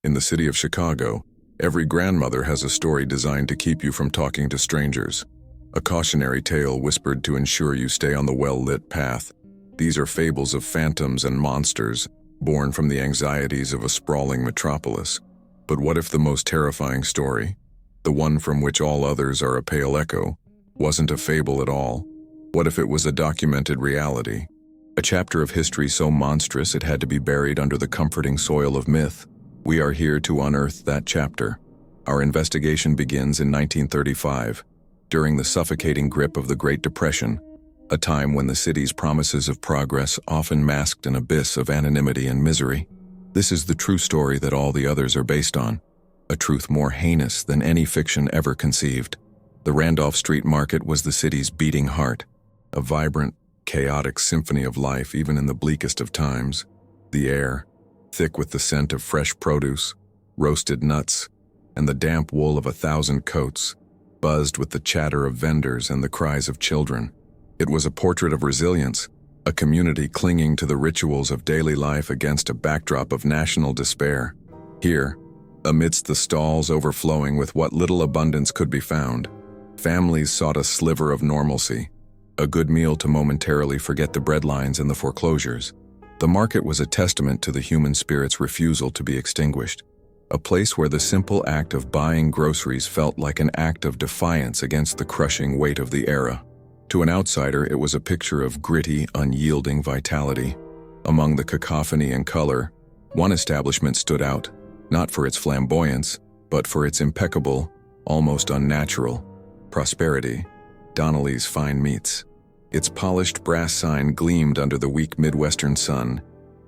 In the city of Chicago, every grandmother has a story designed to keep you from talking to strangers. A cautionary tale whispered to ensure you stay on the well-lit path. These are fables of phantoms and monsters, born from the anxieties of a sprawling metropolis. But what if the most terrifying story, the one from which all others are a pale echo, wasn't a fable at all? What if it was a documented reality? A chapter of history so monstrous it had to be buried under the comforting soil of myth? We are here to unearth that chapter. Our investigation begins in 1935, during the suffocating grip of the Great Depression, a time when the city's promises of progress often masked an abyss of anonymity and misery. This is the true story that all the others are based on, a truth more heinous than any fiction ever conceived. The Randolph Street Market was the city's beating heart, a vibrant, chaotic symphony of life even in the bleakest of times. The air, thick with the scent of fresh produce, roasted nuts, and the damp wool of 1,000 coats, buzzed with the chatter of vendors and the cries of children. It was a portrait of resilience, a community clinging to the rituals of daily life against a backdrop of national despair. Here, amidst the stalls overflowing with what little abundance could be found, families sought a sliver of normalcy, a good meal to momentarily forget the breadlines and the foreclosures. The market was a testament to the human spirit's refusal to be extinguished, a place where the simple act of buying groceries felt like an act of defiance against the crushing weight of the era. To an outsider, it was a picture of gritty, unyielding vitality. Among the cacophony and color, one establishment stood out, not for its flamboyance, but for its impeccable, almost unnatural prosperity: Donnelly's Fine Meats. Its polished brass sign gleamed under the weak Midwestern sun,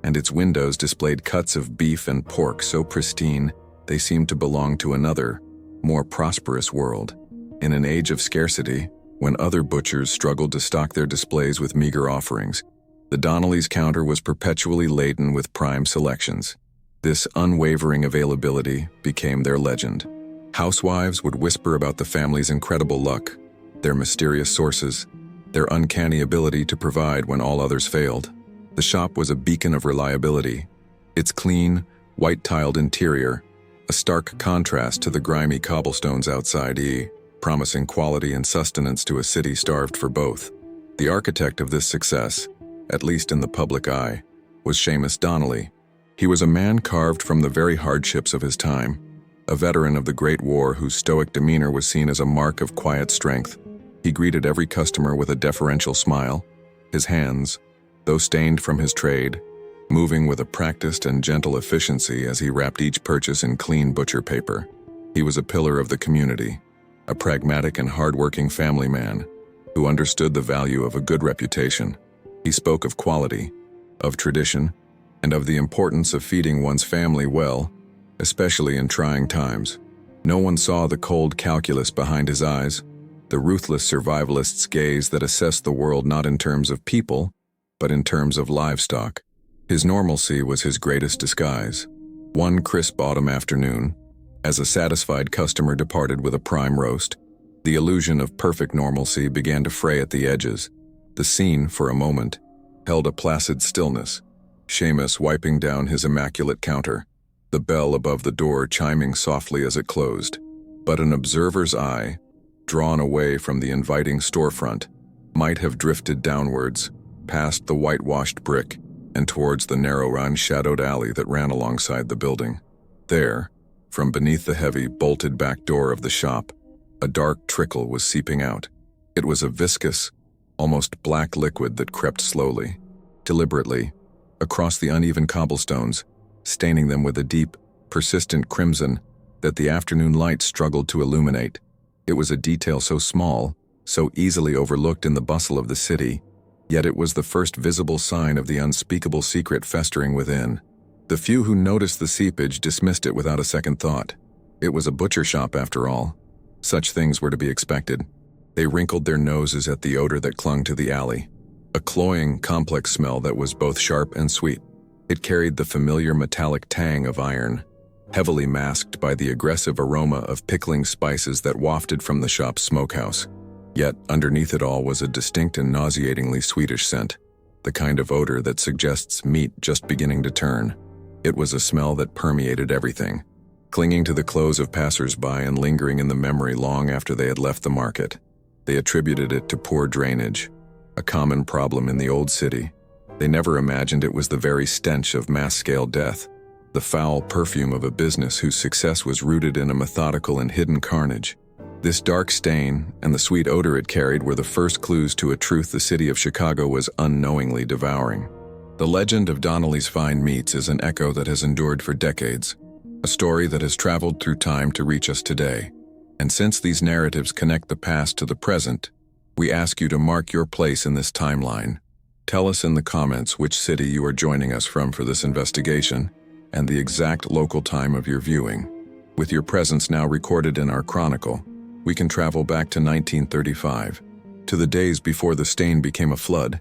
and its windows displayed cuts of beef and pork so pristine they seemed to belong to another, more prosperous world. In an age of scarcity, when other butchers struggled to stock their displays with meager offerings, the Donnelly's counter was perpetually laden with prime selections. This unwavering availability became their legend. Housewives would whisper about the family's incredible luck, their mysterious sources, their uncanny ability to provide when all others failed. The shop was a beacon of reliability, its clean, white-tiled interior, a stark contrast to the grimy cobblestones outside, promising quality and sustenance to a city starved for both. The architect of this success, at least in the public eye, was Seamus Donnelly. He was a man carved from the very hardships of his time, a veteran of the Great War whose stoic demeanor was seen as a mark of quiet strength. He greeted every customer with a deferential smile, his hands, though stained from his trade, moving with a practiced and gentle efficiency as he wrapped each purchase in clean butcher paper. He was a pillar of the community, a pragmatic and hard-working family man who understood the value of a good reputation. He spoke of quality, of tradition, and of the importance of feeding one's family well, especially in trying times. No one saw the cold calculus behind his eyes, the ruthless survivalist's gaze that assessed the world not in terms of people, but in terms of livestock. His normalcy was his greatest disguise. One crisp autumn afternoon, as a satisfied customer departed with a prime roast, the illusion of perfect normalcy began to fray at the edges. The scene, for a moment, held a placid stillness. Seamus wiping down his immaculate counter, the bell above the door chiming softly as it closed. But an observer's eye, drawn away from the inviting storefront, might have drifted downwards, past the whitewashed brick, and towards the narrow, unshadowed alley that ran alongside the building. There, from beneath the heavy, bolted back door of the shop, a dark trickle was seeping out. It was a viscous, almost black liquid that crept slowly, deliberately, across the uneven cobblestones, staining them with a deep, persistent crimson that the afternoon light struggled to illuminate. It was a detail so small, so easily overlooked in the bustle of the city, yet it was the first visible sign of the unspeakable secret festering within. The few who noticed the seepage dismissed it without a second thought. It was a butcher shop after all. Such things were to be expected. They wrinkled their noses at the odor that clung to the alley, a cloying, complex smell that was both sharp and sweet. It carried the familiar metallic tang of iron, heavily masked by the aggressive aroma of pickling spices that wafted from the shop's smokehouse. Yet, underneath it all was a distinct and nauseatingly sweetish scent, the kind of odor that suggests meat just beginning to turn. It was a smell that permeated everything, clinging to the clothes of passers-by and lingering in the memory long after they had left the market. They attributed it to poor drainage, a common problem in the old city. They never imagined it was the very stench of mass-scale death, the foul perfume of a business whose success was rooted in a methodical and hidden carnage. This dark stain and the sweet odor it carried were the first clues to a truth the city of Chicago was unknowingly devouring. The legend of Donnelly's Fine Meats is an echo that has endured for decades, a story that has traveled through time to reach us today. And since these narratives connect the past to the present, we ask you to mark your place in this timeline. Tell us in the comments which city you are joining us from for this investigation and the exact local time of your viewing. With your presence now recorded in our chronicle, we can travel back to 1935, to the days before the stain became a flood,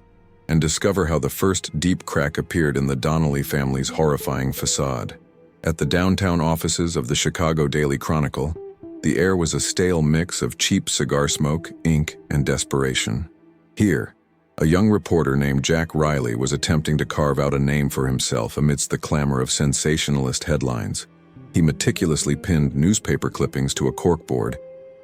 and discover how the first deep crack appeared in the Donnelly family's horrifying facade. At the downtown offices of the Chicago Daily Chronicle, the air was a stale mix of cheap cigar smoke, ink, and desperation. Here, a young reporter named Jack Riley was attempting to carve out a name for himself amidst the clamor of sensationalist headlines. He meticulously pinned newspaper clippings to a corkboard,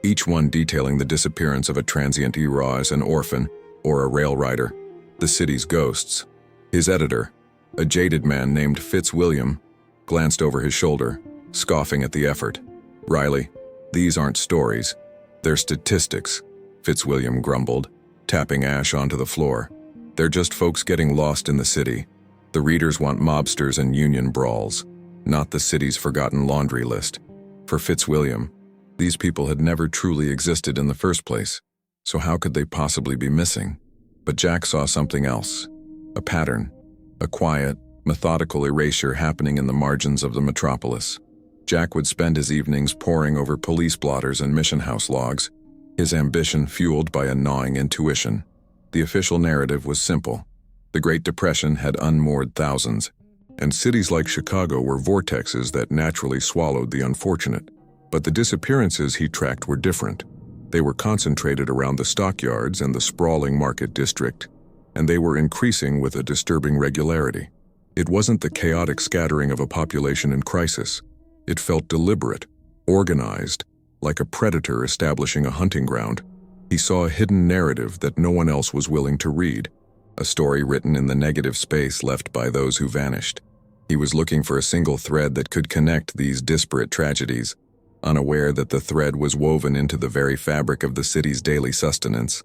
each one detailing the disappearance of a transient Eros, an orphan, or a rail rider, the city's ghosts. His editor, a jaded man named Fitzwilliam, glanced over his shoulder, scoffing at the effort. "Riley, these aren't stories, they're statistics," Fitzwilliam grumbled, tapping ash onto the floor. "They're just folks getting lost in the city. The readers want mobsters and union brawls, not the city's forgotten laundry list." For Fitzwilliam, these people had never truly existed in the first place, so how could they possibly be missing? But Jack saw something else, a pattern, a quiet, methodical erasure happening in the margins of the metropolis. Jack would spend his evenings poring over police blotters and mission house logs, his ambition fueled by a gnawing intuition. The official narrative was simple. The Great Depression had unmoored thousands, and cities like Chicago were vortexes that naturally swallowed the unfortunate. But the disappearances he tracked were different. They were concentrated around the stockyards and the sprawling market district, and they were increasing with a disturbing regularity. It wasn't the chaotic scattering of a population in crisis. It felt deliberate, organized, like a predator establishing a hunting ground. He saw a hidden narrative that no one else was willing to read, a story written in the negative space left by those who vanished. He was looking for a single thread that could connect these disparate tragedies, unaware that the thread was woven into the very fabric of the city's daily sustenance.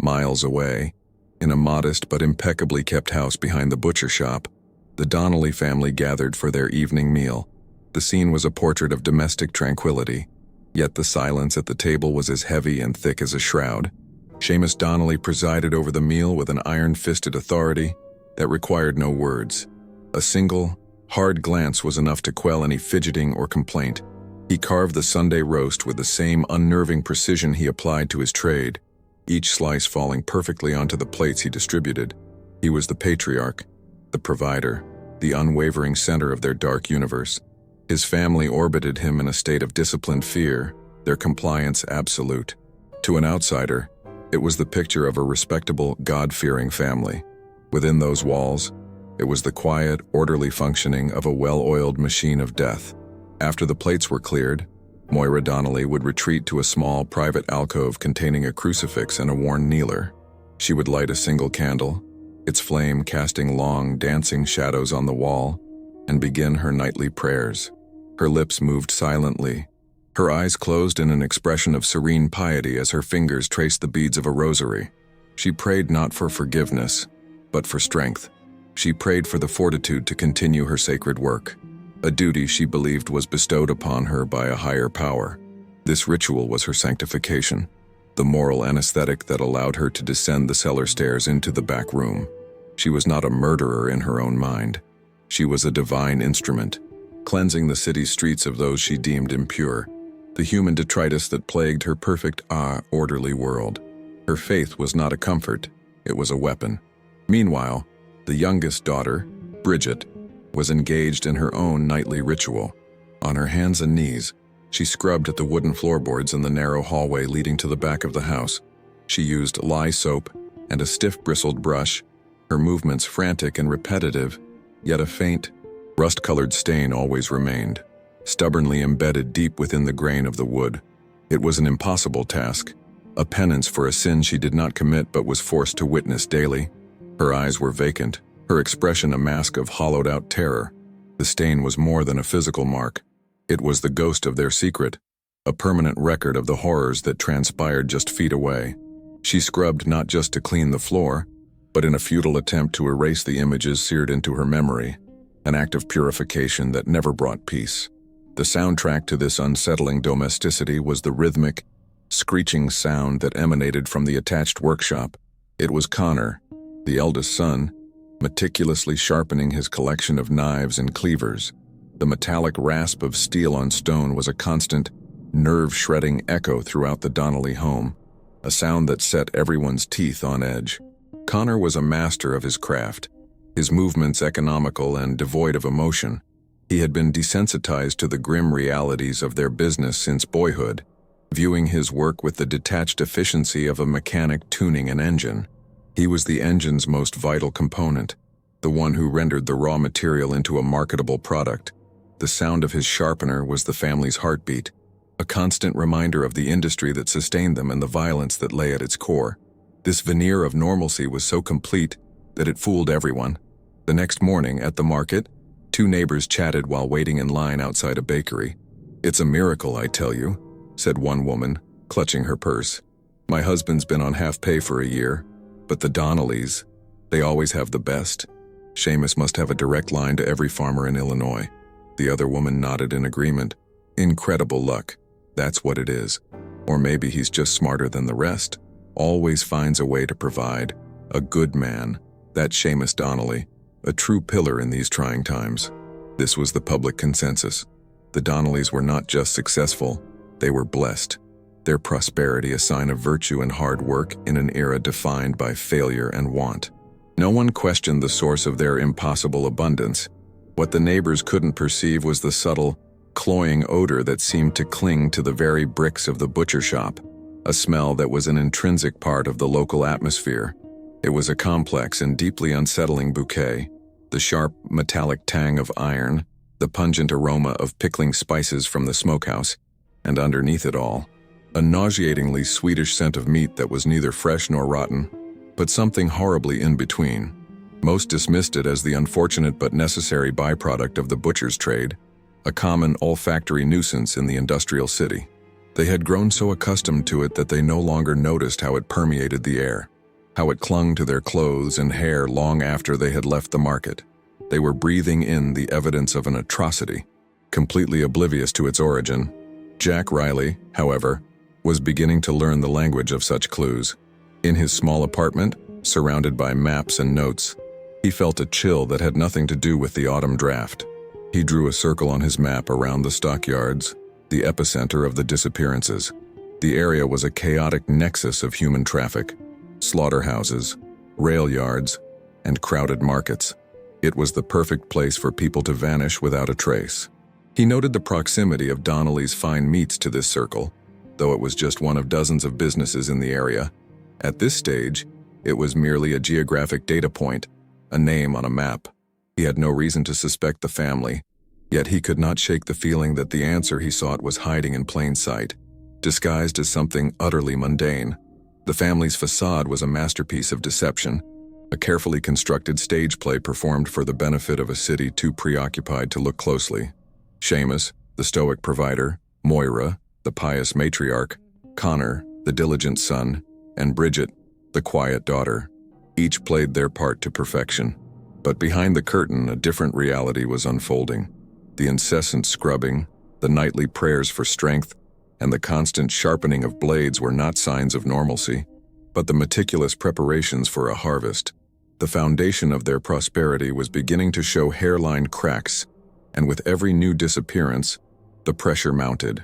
Miles away, in a modest but impeccably kept house behind the butcher shop, the Donnelly family gathered for their evening meal. The scene was a portrait of domestic tranquility, yet the silence at the table was as heavy and thick as a shroud. Seamus Donnelly presided over the meal with an iron-fisted authority that required no words. A single, hard glance was enough to quell any fidgeting or complaint. He carved the Sunday roast with the same unnerving precision he applied to his trade, each slice falling perfectly onto the plates he distributed. He was the patriarch, the provider, the unwavering center of their dark universe. His family orbited him in a state of disciplined fear, their compliance absolute. To an outsider, it was the picture of a respectable, God-fearing family. Within those walls, it was the quiet, orderly functioning of a well-oiled machine of death. After the plates were cleared, Moira Donnelly would retreat to a small, private alcove containing a crucifix and a worn kneeler. She would light a single candle, its flame casting long, dancing shadows on the wall, and begin her nightly prayers. Her lips moved silently, her eyes closed in an expression of serene piety as her fingers traced the beads of a rosary. She prayed not for forgiveness, but for strength. She prayed for the fortitude to continue her sacred work, a duty she believed was bestowed upon her by a higher power. This ritual was her sanctification, the moral anesthetic that allowed her to descend the cellar stairs into the back room. She was not a murderer in her own mind. She was a divine instrument, cleansing the city's streets of those she deemed impure, the human detritus that plagued her perfect, orderly world. Her faith was not a comfort, it was a weapon. Meanwhile, the youngest daughter, Bridget, was engaged in her own nightly ritual. On her hands and knees, she scrubbed at the wooden floorboards in the narrow hallway leading to the back of the house. She used lye soap and a stiff bristled brush, her movements frantic and repetitive, yet a faint, Rust-colored stain always remained, stubbornly embedded deep within the grain of the wood. It was an impossible task, a penance for a sin she did not commit but was forced to witness daily. Her eyes were vacant, her expression a mask of hollowed-out terror. The stain was more than a physical mark. It was the ghost of their secret, a permanent record of the horrors that transpired just feet away. She scrubbed not just to clean the floor, but in a futile attempt to erase the images seared into her memory, an act of purification that never brought peace. The soundtrack to this unsettling domesticity was the rhythmic, screeching sound that emanated from the attached workshop. It was Connor, the eldest son, meticulously sharpening his collection of knives and cleavers. The metallic rasp of steel on stone was a constant, nerve-shredding echo throughout the Donnelly home, a sound that set everyone's teeth on edge. Connor was a master of his craft, his movements economical and devoid of emotion. He had been desensitized to the grim realities of their business since boyhood, viewing his work with the detached efficiency of a mechanic tuning an engine. He was the engine's most vital component, the one who rendered the raw material into a marketable product. The sound of his sharpener was the family's heartbeat, a constant reminder of the industry that sustained them and the violence that lay at its core. This veneer of normalcy was so complete that it fooled everyone. The next morning, at the market, two neighbors chatted while waiting in line outside a bakery. "It's a miracle, I tell you," said one woman, clutching her purse. "My husband's been on half pay for a year, but the Donnellys, they always have the best. Seamus must have a direct line to every farmer in Illinois." The other woman nodded in agreement. "Incredible luck. That's what it is. Or maybe he's just smarter than the rest. Always finds a way to provide. A good man. That Seamus Donnelly. A true pillar in these trying times." This was the public consensus. The Donnellys were not just successful, they were blessed. Their prosperity a sign of virtue and hard work in an era defined by failure and want. No one questioned the source of their impossible abundance. What the neighbors couldn't perceive was the subtle, cloying odor that seemed to cling to the very bricks of the butcher shop, a smell that was an intrinsic part of the local atmosphere. It was a complex and deeply unsettling bouquet, the sharp, metallic tang of iron, the pungent aroma of pickling spices from the smokehouse, and underneath it all, a nauseatingly Swedish scent of meat that was neither fresh nor rotten, but something horribly in between. Most dismissed it as the unfortunate but necessary byproduct of the butcher's trade, a common olfactory nuisance in the industrial city. They had grown so accustomed to it that they no longer noticed how it permeated the air, how it clung to their clothes and hair long after they had left the market. They were breathing in the evidence of an atrocity, completely oblivious to its origin. Jack Riley, however, was beginning to learn the language of such clues. In his small apartment, surrounded by maps and notes, he felt a chill that had nothing to do with the autumn draft. He drew a circle on his map around the stockyards, the epicenter of the disappearances. The area was a chaotic nexus of human traffic, slaughterhouses, rail yards, and crowded markets. It was the perfect place for people to vanish without a trace. He noted the proximity of Donnelly's fine meats to this circle, though it was just one of dozens of businesses in the area. At this stage, it was merely a geographic data point, a name on a map. He had no reason to suspect the family, yet he could not shake the feeling that the answer he sought was hiding in plain sight, disguised as something utterly mundane. The family's facade was a masterpiece of deception, a carefully constructed stage play performed for the benefit of a city too preoccupied to look closely. Seamus, the stoic provider, Moira, the pious matriarch, Connor, the diligent son, and Bridget, the quiet daughter. Each played their part to perfection. But behind the curtain, a different reality was unfolding. The incessant scrubbing, the nightly prayers for strength, and the constant sharpening of blades were not signs of normalcy, but the meticulous preparations for a harvest. The foundation of their prosperity was beginning to show hairline cracks, and with every new disappearance, the pressure mounted.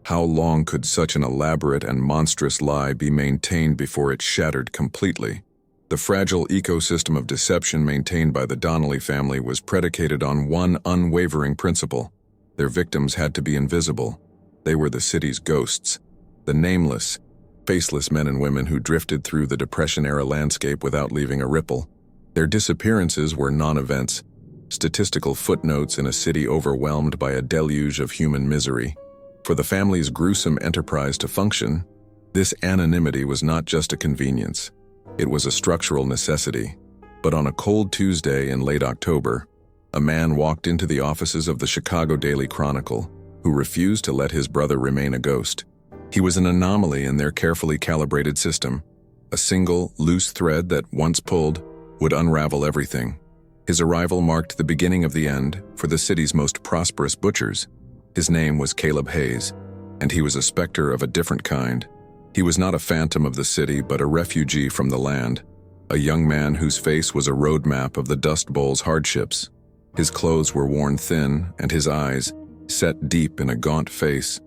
How long could such an elaborate and monstrous lie be maintained before it shattered completely? The fragile ecosystem of deception maintained by the Donnelly family was predicated on one unwavering principle. Their victims had to be invisible. They were the city's ghosts, the nameless, faceless men and women who drifted through the Depression-era landscape without leaving a ripple. Their disappearances were non-events, statistical footnotes in a city overwhelmed by a deluge of human misery. For the family's gruesome enterprise to function, this anonymity was not just a convenience. It was a structural necessity. But on a cold Tuesday in late October, a man walked into the offices of the Chicago Daily Chronicle who refused to let his brother remain a ghost. He was an anomaly in their carefully calibrated system. A single, loose thread that, once pulled, would unravel everything. His arrival marked the beginning of the end for the city's most prosperous butchers. His name was Caleb Hayes, and he was a specter of a different kind. He was not a phantom of the city, but a refugee from the land, a young man whose face was a roadmap of the Dust Bowl's hardships. His clothes were worn thin, and his eyes, set deep in a gaunt face,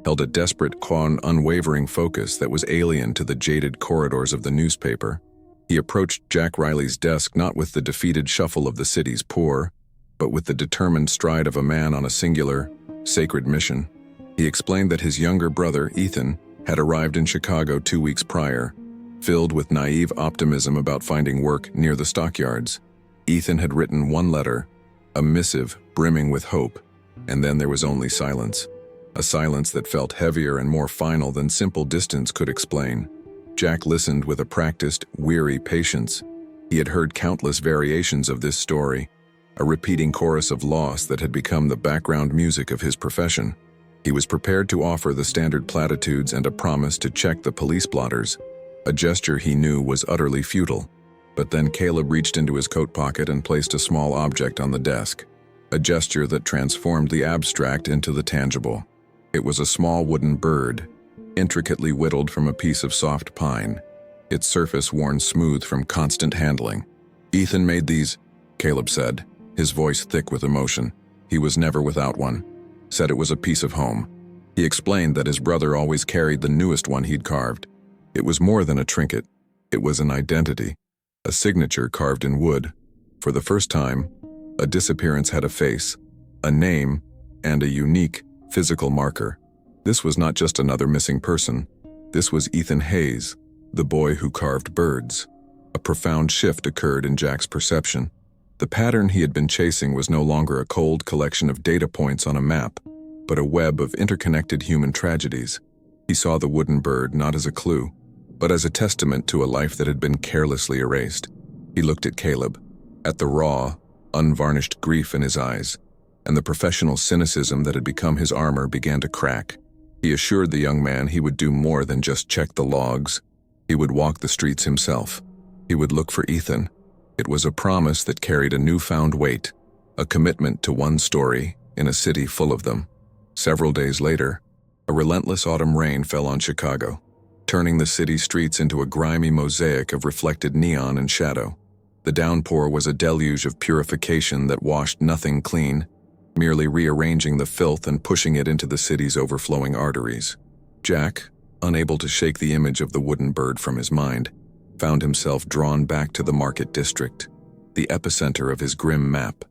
held a desperate, unwavering focus that was alien to the jaded corridors of the newspaper. He approached Jack Riley's desk not with the defeated shuffle of the city's poor, but with the determined stride of a man on a singular, sacred mission. He explained that his younger brother, Ethan, had arrived in Chicago 2 weeks prior, filled with naive optimism about finding work near the stockyards. Ethan had written one letter, a missive brimming with hope, and then there was only silence. A silence that felt heavier and more final than simple distance could explain. Jack listened with a practiced, weary patience. He had heard countless variations of this story, a repeating chorus of loss that had become the background music of his profession. He was prepared to offer the standard platitudes and a promise to check the police blotters, a gesture he knew was utterly futile. But then Caleb reached into his coat pocket and placed a small object on the desk, a gesture that transformed the abstract into the tangible. It was a small wooden bird, intricately whittled from a piece of soft pine, its surface worn smooth from constant handling. "Ethan made these," Caleb said, his voice thick with emotion. He was never without one. Said it was a piece of home. He explained that his brother always carried the newest one he'd carved. It was more than a trinket. It was an identity, a signature carved in wood. For the first time, a disappearance had a face, a name, and a unique, physical marker. This was not just another missing person. This was Ethan Hayes, the boy who carved birds. A profound shift occurred in Jack's perception. The pattern he had been chasing was no longer a cold collection of data points on a map, but a web of interconnected human tragedies. He saw the wooden bird not as a clue, but as a testament to a life that had been carelessly erased. He looked at Caleb, at the raw, unvarnished grief in his eyes, and the professional cynicism that had become his armor began to crack. He assured the young man he would do more than just check the logs. He would walk the streets himself. He would look for Ethan. It was a promise that carried a newfound weight, a commitment to one story in a city full of them. Several days later, a relentless autumn rain fell on Chicago, turning the city streets into a grimy mosaic of reflected neon and shadow. The downpour was a deluge of purification that washed nothing clean, merely rearranging the filth and pushing it into the city's overflowing arteries. Jack, unable to shake the image of the wooden bird from his mind, found himself drawn back to the Market District, the epicenter of his grim map.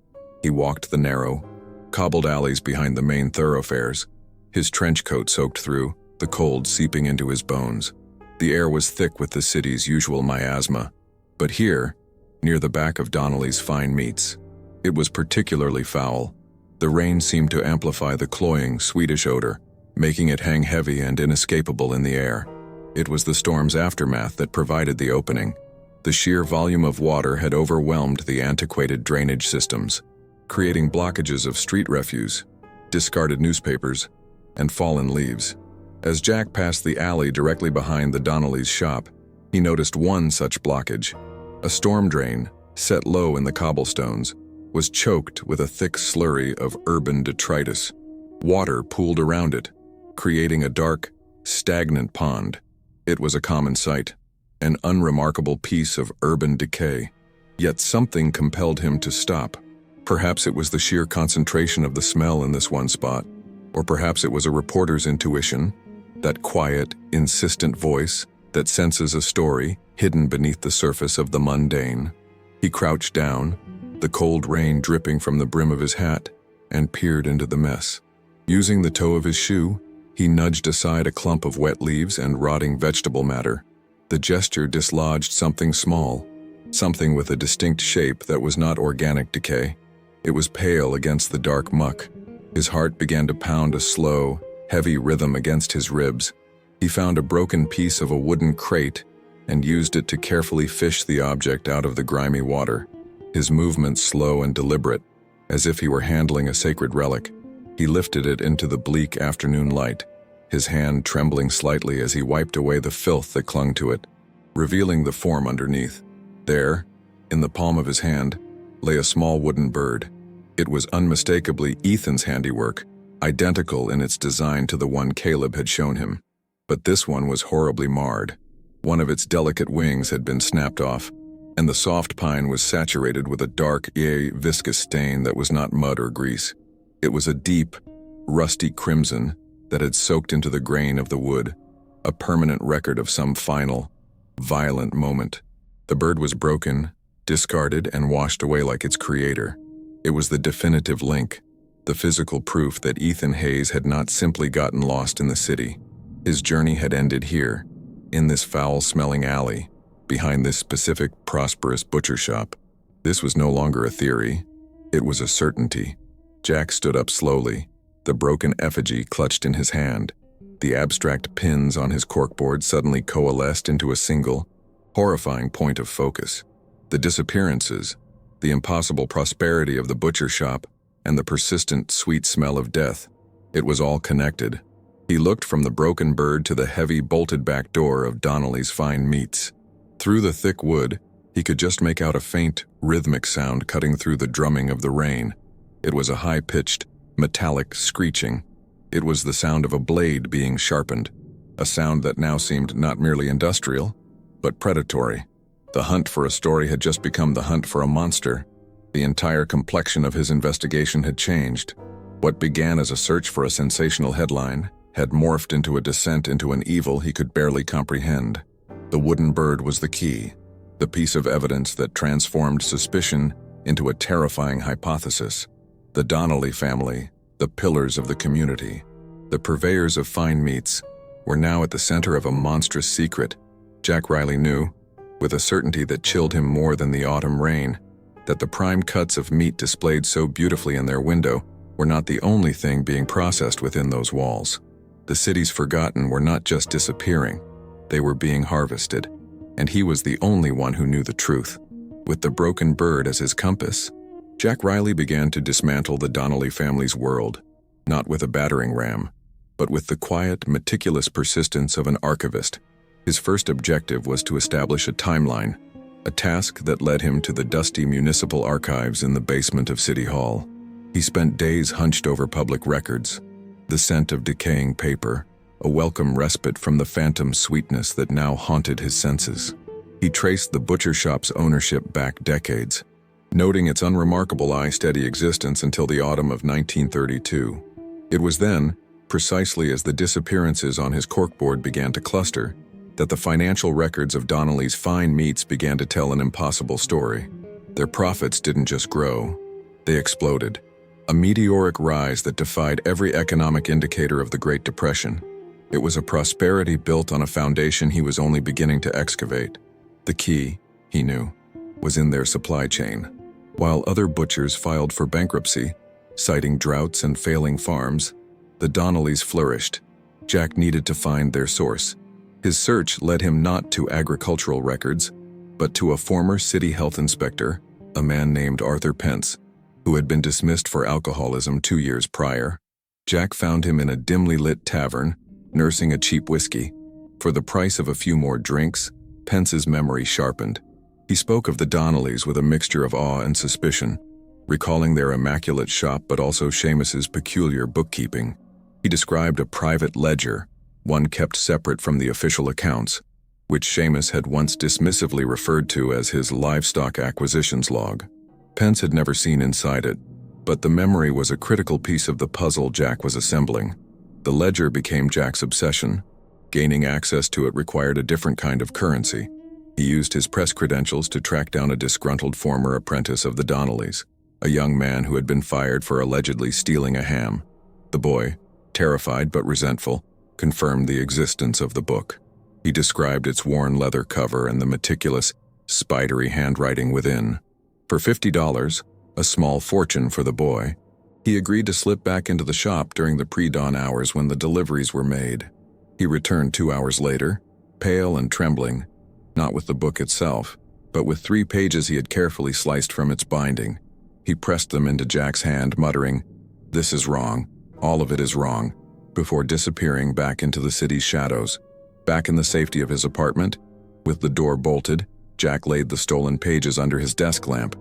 He walked the narrow, cobbled alleys behind the main thoroughfares, his trench coat soaked through, the cold seeping into his bones. The air was thick with the city's usual miasma, but here, near the back of Donnelly's Fine Meats, it was particularly foul. The rain seemed to amplify the cloying, Swedish odor, making it hang heavy and inescapable in the air. It was the storm's aftermath that provided the opening. The sheer volume of water had overwhelmed the antiquated drainage systems, creating blockages of street refuse, discarded newspapers, and fallen leaves. As Jack passed the alley directly behind the Donnelly's shop, he noticed one such blockage. A storm drain, set low in the cobblestones, was choked with a thick slurry of urban detritus. Water pooled around it, creating a dark, stagnant pond. It was a common sight, an unremarkable piece of urban decay. Yet something compelled him to stop. Perhaps it was the sheer concentration of the smell in this one spot, or perhaps it was a reporter's intuition, that quiet, insistent voice that senses a story hidden beneath the surface of the mundane. He crouched down, the cold rain dripping from the brim of his hat, and peered into the mess. Using the toe of his shoe, he nudged aside a clump of wet leaves and rotting vegetable matter. The gesture dislodged something small, something with a distinct shape that was not organic decay. It was pale against the dark muck. His heart began to pound a slow, heavy rhythm against his ribs. He found a broken piece of a wooden crate and used it to carefully fish the object out of the grimy water. His movements slow and deliberate, as if he were handling a sacred relic. He lifted it into the bleak afternoon light, his hand trembling slightly as he wiped away the filth that clung to it, revealing the form underneath. There, in the palm of his hand, lay a small wooden bird. It was unmistakably Ethan's handiwork, identical in its design to the one Caleb had shown him. But this one was horribly marred. One of its delicate wings had been snapped off, and the soft pine was saturated with a dark, viscous stain that was not mud or grease. It was a deep, rusty crimson that had soaked into the grain of the wood, a permanent record of some final, violent moment. The bird was broken, discarded, and washed away like its creator. It was the definitive link, the physical proof that Ethan Hayes had not simply gotten lost in the city. His journey had ended here, in this foul-smelling alley, behind this specific, prosperous butcher shop. This was no longer a theory. It was a certainty. Jack stood up slowly, the broken effigy clutched in his hand. The abstract pins on his corkboard suddenly coalesced into a single, horrifying point of focus. The disappearances, the impossible prosperity of the butcher shop, and the persistent, sweet smell of death. It was all connected. He looked from the broken bird to the heavy, bolted back door of Donnelly's Fine Meats. Through the thick wood, he could just make out a faint, rhythmic sound cutting through the drumming of the rain. It was a high-pitched, metallic screeching. It was the sound of a blade being sharpened, a sound that now seemed not merely industrial, but predatory. The hunt for a story had just become the hunt for a monster. The entire complexion of his investigation had changed. What began as a search for a sensational headline had morphed into a descent into an evil he could barely comprehend. The wooden bird was the key, the piece of evidence that transformed suspicion into a terrifying hypothesis. The Donnelly family, the pillars of the community, the purveyors of fine meats, were now at the center of a monstrous secret. Jack Riley knew, with a certainty that chilled him more than the autumn rain, that the prime cuts of meat displayed so beautifully in their window were not the only thing being processed within those walls. The city's forgotten were not just disappearing, they were being harvested, and he was the only one who knew the truth. With the broken bird as his compass, Jack Riley began to dismantle the Donnelly family's world, not with a battering ram, but with the quiet, meticulous persistence of an archivist. His first objective was to establish a timeline, a task that led him to the dusty municipal archives in the basement of City Hall. He spent days hunched over public records, the scent of decaying paper, a welcome respite from the phantom sweetness that now haunted his senses. He traced the butcher shop's ownership back decades, noting its unremarkable steady existence until the autumn of 1932. It was then, precisely as the disappearances on his corkboard began to cluster, that the financial records of Donnelly's Fine Meats began to tell an impossible story. Their profits didn't just grow, they exploded. A meteoric rise that defied every economic indicator of the Great Depression. It was a prosperity built on a foundation he was only beginning to excavate. The key, he knew, was in their supply chain. While other butchers filed for bankruptcy, citing droughts and failing farms, the Donnellys flourished. Jack needed to find their source. His search led him not to agricultural records, but to a former city health inspector, a man named Arthur Pence, who had been dismissed for alcoholism 2 years prior. Jack found him in a dimly lit tavern, nursing a cheap whiskey. For the price of a few more drinks, Pence's memory sharpened. He spoke of the Donnellys with a mixture of awe and suspicion, recalling their immaculate shop but also Seamus's peculiar bookkeeping. He described a private ledger, one kept separate from the official accounts, which Seamus had once dismissively referred to as his livestock acquisitions log. Pence had never seen inside it, but the memory was a critical piece of the puzzle Jack was assembling. The ledger became Jack's obsession. Gaining access to it required a different kind of currency. He used his press credentials to track down a disgruntled former apprentice of the Donnellys, a young man who had been fired for allegedly stealing a ham. The boy, terrified but resentful, confirmed the existence of the book. He described its worn leather cover and the meticulous, spidery handwriting within. For $50, A small fortune for the boy. He agreed to slip back into the shop during the pre-dawn hours when the deliveries were made. He returned 2 hours later, pale and trembling, not with the book itself, but with 3 pages he had carefully sliced from its binding. He pressed them into Jack's hand, muttering, "This is wrong. All of it is wrong," before disappearing back into the city's shadows. Back in the safety of his apartment, with the door bolted, Jack laid the stolen pages under his desk lamp.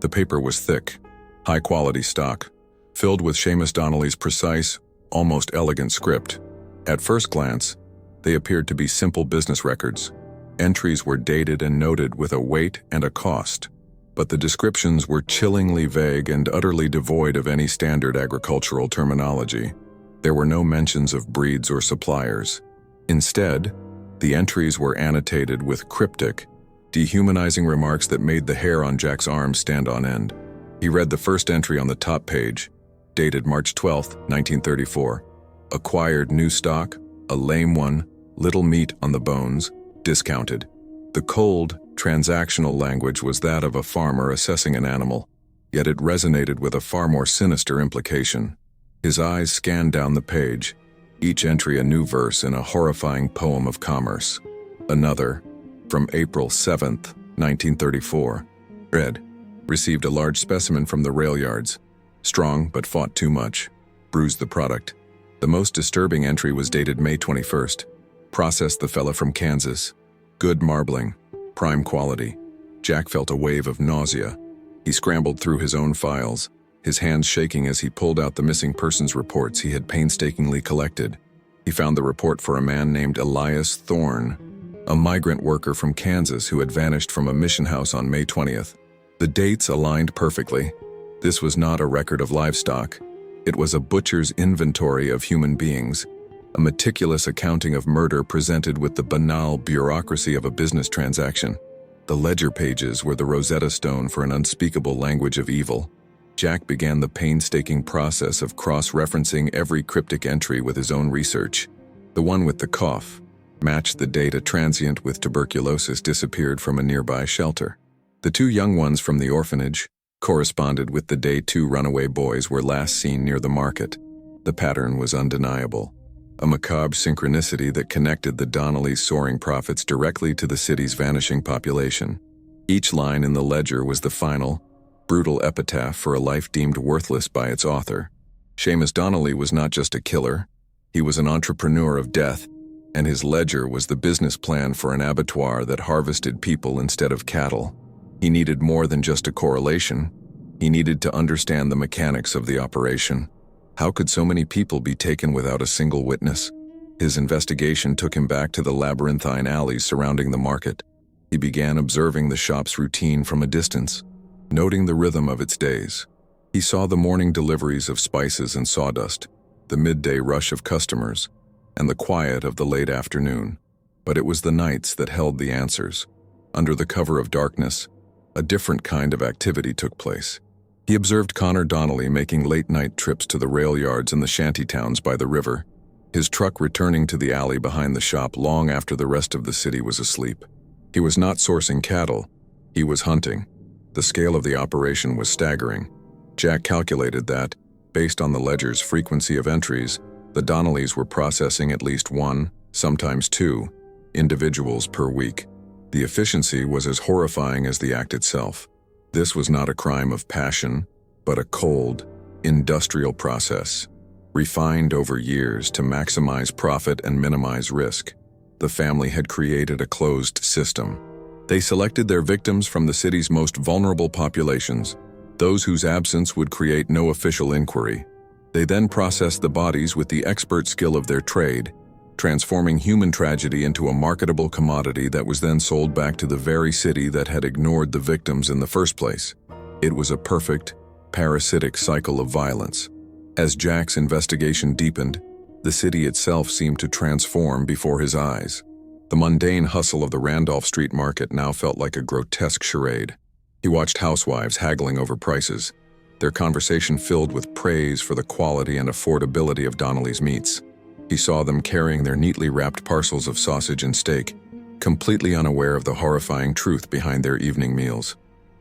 The paper was thick, high-quality stock, filled with Seamus Donnelly's precise, almost elegant script. At first glance, they appeared to be simple business records. Entries were dated and noted with a weight and a cost, but the descriptions were chillingly vague and utterly devoid of any standard agricultural terminology. There were no mentions of breeds or suppliers. Instead, the entries were annotated with cryptic, dehumanizing remarks that made the hair on Jack's arms stand on end. He read the first entry on the top page, dated March 12, 1934. Acquired new stock, a lame one, little meat on the bones, discounted. The cold, transactional language was that of a farmer assessing an animal, yet it resonated with a far more sinister implication. His eyes scanned down the page, each entry a new verse in a horrifying poem of commerce. Another, from April 7, 1934, read, "Received a large specimen from the rail yards. Strong, but fought too much. Bruised the product." The most disturbing entry was dated May 21st. "Processed the fella from Kansas. Good marbling. Prime quality." Jack felt a wave of nausea. He scrambled through his own files, his hands shaking as he pulled out the missing persons reports he had painstakingly collected. He found the report for a man named Elias Thorne, a migrant worker from Kansas who had vanished from a mission house on May 20th. The dates aligned perfectly. This was not a record of livestock. It was a butcher's inventory of human beings, a meticulous accounting of murder presented with the banal bureaucracy of a business transaction. The ledger pages were the Rosetta Stone for an unspeakable language of evil. Jack began the painstaking process of cross-referencing every cryptic entry with his own research. The one with the cough matched the date a transient with tuberculosis disappeared from a nearby shelter. The 2 young ones from the orphanage corresponded with the day 2 runaway boys were last seen near the market. The pattern was undeniable, a macabre synchronicity that connected the Donnellys' soaring profits directly to the city's vanishing population. Each line in the ledger was the final, brutal epitaph for a life deemed worthless by its author. Seamus Donnelly was not just a killer, he was an entrepreneur of death, and his ledger was the business plan for an abattoir that harvested people instead of cattle. He needed more than just a correlation. He needed to understand the mechanics of the operation. How could so many people be taken without a single witness? His investigation took him back to the labyrinthine alleys surrounding the market. He began observing the shop's routine from a distance, noting the rhythm of its days. He saw the morning deliveries of spices and sawdust, the midday rush of customers, and the quiet of the late afternoon. But it was the nights that held the answers. Under the cover of darkness, a different kind of activity took place. He observed Connor Donnelly making late-night trips to the rail yards in the shantytowns by the river, his truck returning to the alley behind the shop long after the rest of the city was asleep. He was not sourcing cattle, he was hunting. The scale of the operation was staggering. Jack calculated that, based on the ledger's frequency of entries, the Donnellys were processing at least 1, sometimes 2, individuals per week. The efficiency was as horrifying as the act itself. This was not a crime of passion, but a cold, industrial process, refined over years to maximize profit and minimize risk. The family had created a closed system. They selected their victims from the city's most vulnerable populations, those whose absence would create no official inquiry. They then processed the bodies with the expert skill of their trade, transforming human tragedy into a marketable commodity that was then sold back to the very city that had ignored the victims in the first place. It was a perfect, parasitic cycle of violence. As Jack's investigation deepened, the city itself seemed to transform before his eyes. The mundane hustle of the Randolph Street Market now felt like a grotesque charade. He watched housewives haggling over prices, their conversation filled with praise for the quality and affordability of Donnelly's meats. He saw them carrying their neatly wrapped parcels of sausage and steak, completely unaware of the horrifying truth behind their evening meals.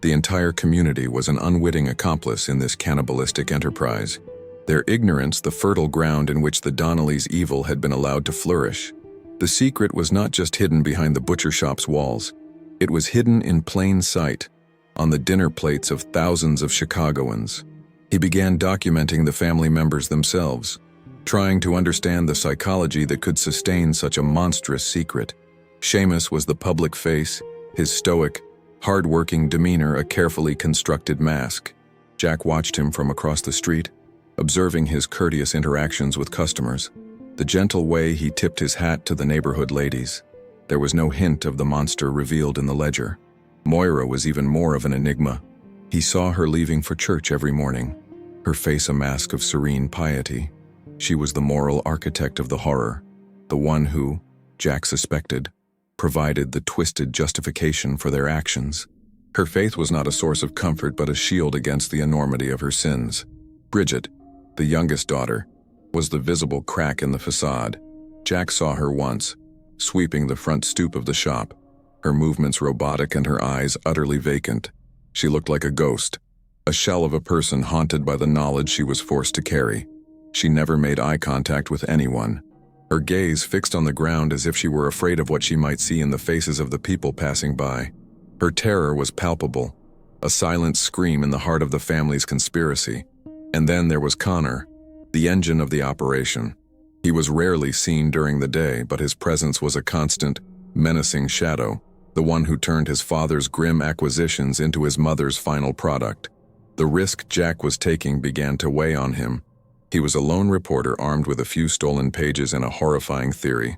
The entire community was an unwitting accomplice in this cannibalistic enterprise. Their ignorance the fertile ground in which the Donnellys' evil had been allowed to flourish. The secret was not just hidden behind the butcher shop's walls. It was hidden in plain sight, on the dinner plates of thousands of Chicagoans. He began documenting the family members themselves, trying to understand the psychology that could sustain such a monstrous secret. Seamus was the public face, his stoic, hard-working demeanor a carefully constructed mask. Jack watched him from across the street, observing his courteous interactions with customers, the gentle way he tipped his hat to the neighborhood ladies. There was no hint of the monster revealed in the ledger. Moira was even more of an enigma. He saw her leaving for church every morning, her face a mask of serene piety. She was the moral architect of the horror, the one who, Jack suspected, provided the twisted justification for their actions. Her faith was not a source of comfort but a shield against the enormity of her sins. Bridget, the youngest daughter, was the visible crack in the facade. Jack saw her once, sweeping the front stoop of the shop, her movements robotic and her eyes utterly vacant. She looked like a ghost, a shell of a person haunted by the knowledge she was forced to carry. She never made eye contact with anyone, her gaze fixed on the ground as if she were afraid of what she might see in the faces of the people passing by. Her terror was palpable, a silent scream in the heart of the family's conspiracy. And then there was Connor, the engine of the operation. He was rarely seen during the day, but his presence was a constant, menacing shadow, the one who turned his father's grim acquisitions into his mother's final product. The risk Jack was taking began to weigh on him. He was a lone reporter armed with a few stolen pages and a horrifying theory,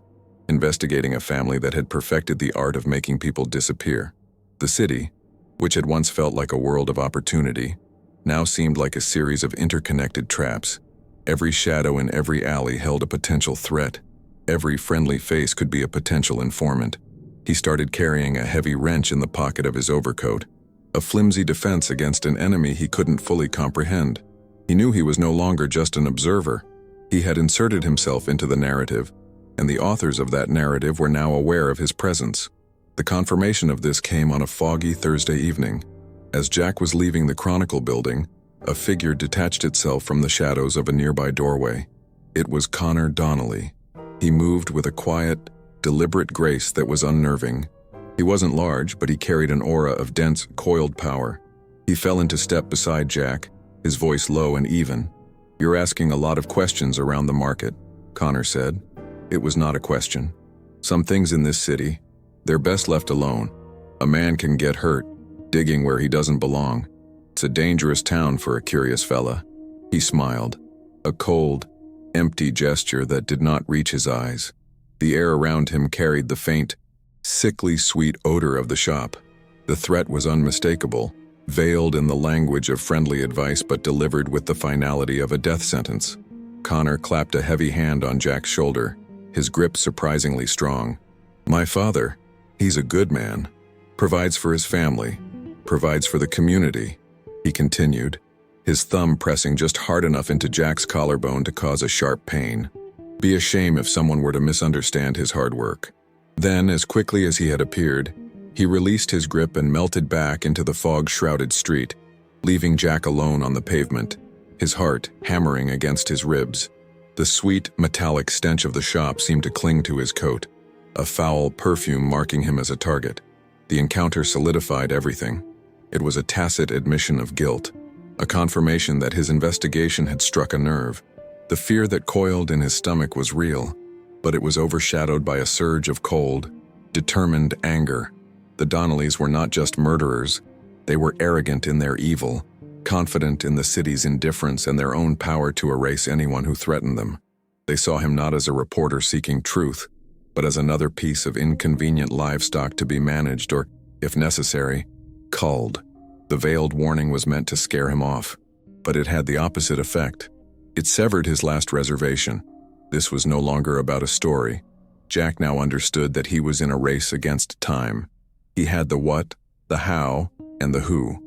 investigating a family that had perfected the art of making people disappear. The city, which had once felt like a world of opportunity, now seemed like a series of interconnected traps. Every shadow in every alley held a potential threat. Every friendly face could be a potential informant. He started carrying a heavy wrench in the pocket of his overcoat, a flimsy defense against an enemy he couldn't fully comprehend. He knew he was no longer just an observer. He had inserted himself into the narrative, and the authors of that narrative were now aware of his presence. The confirmation of this came on a foggy Thursday evening. As Jack was leaving the Chronicle building, a figure detached itself from the shadows of a nearby doorway. It was Connor Donnelly. He moved with a quiet, deliberate grace that was unnerving. He wasn't large, but he carried an aura of dense, coiled power. He fell into step beside Jack, his voice low and even. "You're asking a lot of questions around the market," Connor said. It was not a question. Some things in this city, they're best left alone. A man can get hurt, digging where he doesn't belong. It's a dangerous town for a curious fella. He smiled, a cold, empty gesture that did not reach his eyes. The air around him carried the faint, sickly sweet odor of the shop. The threat was unmistakable, veiled in the language of friendly advice but delivered with the finality of a death sentence. Connor clapped a heavy hand on Jack's shoulder, his grip surprisingly strong. "My father, he's a good man, provides for his family, provides for the community," he continued, his thumb pressing just hard enough into Jack's collarbone to cause a sharp pain. Be a shame if someone were to misunderstand his hard work. Then, as quickly as he had appeared, he released his grip and melted back into the fog-shrouded street, leaving Jack alone on the pavement, his heart hammering against his ribs. The sweet, metallic stench of the shop seemed to cling to his coat, a foul perfume marking him as a target. The encounter solidified everything. It was a tacit admission of guilt, a confirmation that his investigation had struck a nerve. The fear that coiled in his stomach was real, but it was overshadowed by a surge of cold, determined anger. The Donnellys were not just murderers, they were arrogant in their evil, confident in the city's indifference and their own power to erase anyone who threatened them. They saw him not as a reporter seeking truth, but as another piece of inconvenient livestock to be managed or, if necessary, culled. The veiled warning was meant to scare him off, but it had the opposite effect. It severed his last reservation. This was no longer about a story. Jack now understood that he was in a race against time. He had the what, the how, and the who.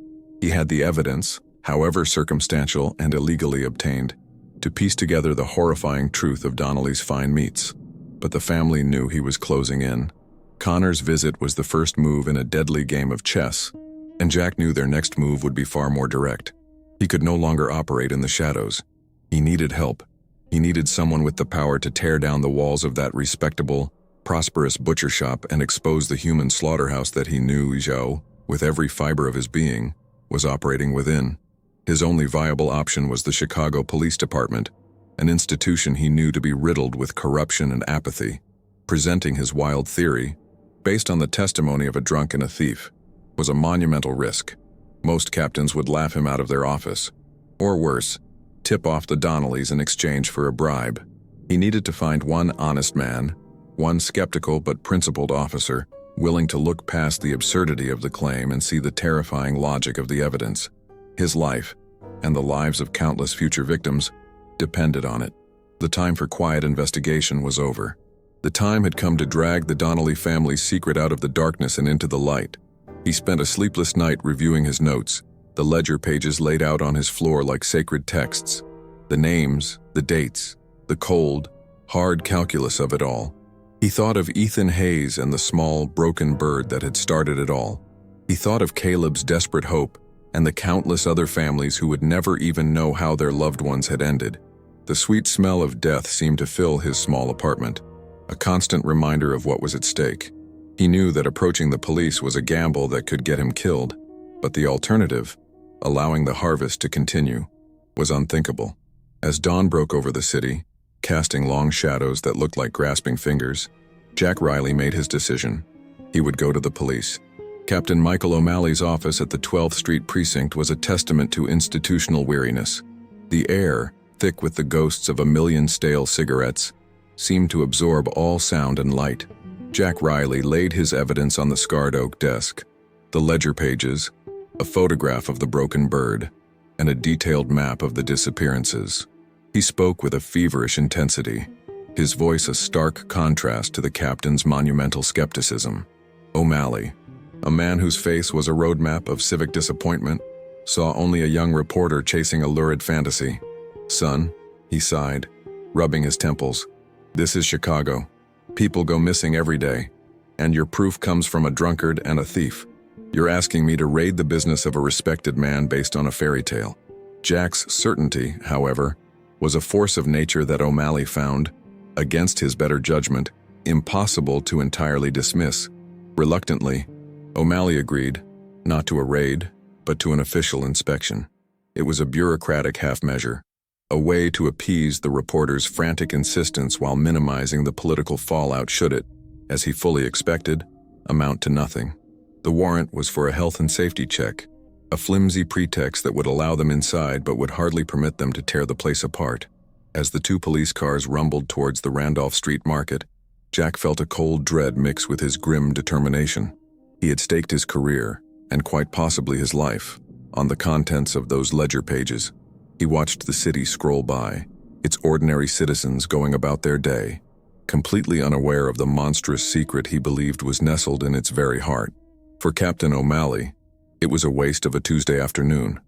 He had the evidence, however circumstantial and illegally obtained, to piece together the horrifying truth of Donnelly's fine meats. But the family knew he was closing in. Connor's visit was the first move in a deadly game of chess. and Jack knew their next move would be far more direct. He could no longer operate in the shadows. He needed help. He needed someone with the power to tear down the walls of that respectable, prosperous butcher shop and expose the human slaughterhouse that he knew Zhao, with every fiber of his being, was operating within. His only viable option was the Chicago Police Department, an institution he knew to be riddled with corruption and apathy. Presenting his wild theory, based on the testimony of a drunk and a thief, was a monumental risk. Most captains would laugh him out of their office, or worse, tip off the Donnellys in exchange for a bribe. He needed to find one honest man, one skeptical but principled officer, willing to look past the absurdity of the claim and see the terrifying logic of the evidence. His life, and the lives of countless future victims, depended on it. The time for quiet investigation was over. The time had come to drag the Donnelly family's secret out of the darkness and into the light. He spent a sleepless night reviewing his notes, the ledger pages laid out on his floor like sacred texts. The names, the dates, the cold, hard calculus of it all. He thought of Ethan Hayes and the small, broken bird that had started it all. He thought of Caleb's desperate hope and the countless other families who would never even know how their loved ones had ended. The sweet smell of death seemed to fill his small apartment, a constant reminder of what was at stake. He knew that approaching the police was a gamble that could get him killed, but the alternative, allowing the harvest to continue, was unthinkable. As dawn broke over the city, casting long shadows that looked like grasping fingers, Jack Riley made his decision. He would go to the police. Captain Michael O'Malley's office at the 12th Street Precinct was a testament to institutional weariness. The air, thick with the ghosts of a million stale cigarettes, seemed to absorb all sound and light. Jack Riley laid his evidence on the scarred oak desk. The ledger pages, a photograph of the broken bird, and a detailed map of the disappearances. He spoke with a feverish intensity, his voice a stark contrast to the captain's monumental skepticism. O'Malley, a man whose face was a roadmap of civic disappointment, saw only a young reporter chasing a lurid fantasy. "Son," he sighed, rubbing his temples, "this is Chicago. People go missing every day, and your proof comes from a drunkard and a thief. You're asking me to raid the business of a respected man based on a fairy tale." Jack's certainty, however, was a force of nature that O'Malley found, against his better judgment, impossible to entirely dismiss. Reluctantly, O'Malley agreed, not to a raid, but to an official inspection. It was a bureaucratic half-measure, a way to appease the reporter's frantic insistence while minimizing the political fallout should it, as he fully expected, amount to nothing. The warrant was for a health and safety check, a flimsy pretext that would allow them inside but would hardly permit them to tear the place apart. As the two police cars rumbled towards the Randolph Street Market, Jack felt a cold dread mix with his grim determination. He had staked his career, and quite possibly his life, on the contents of those ledger pages. He watched the city scroll by, its ordinary citizens going about their day, completely unaware of the monstrous secret he believed was nestled in its very heart. For Captain O'Malley, it was a waste of a Tuesday afternoon.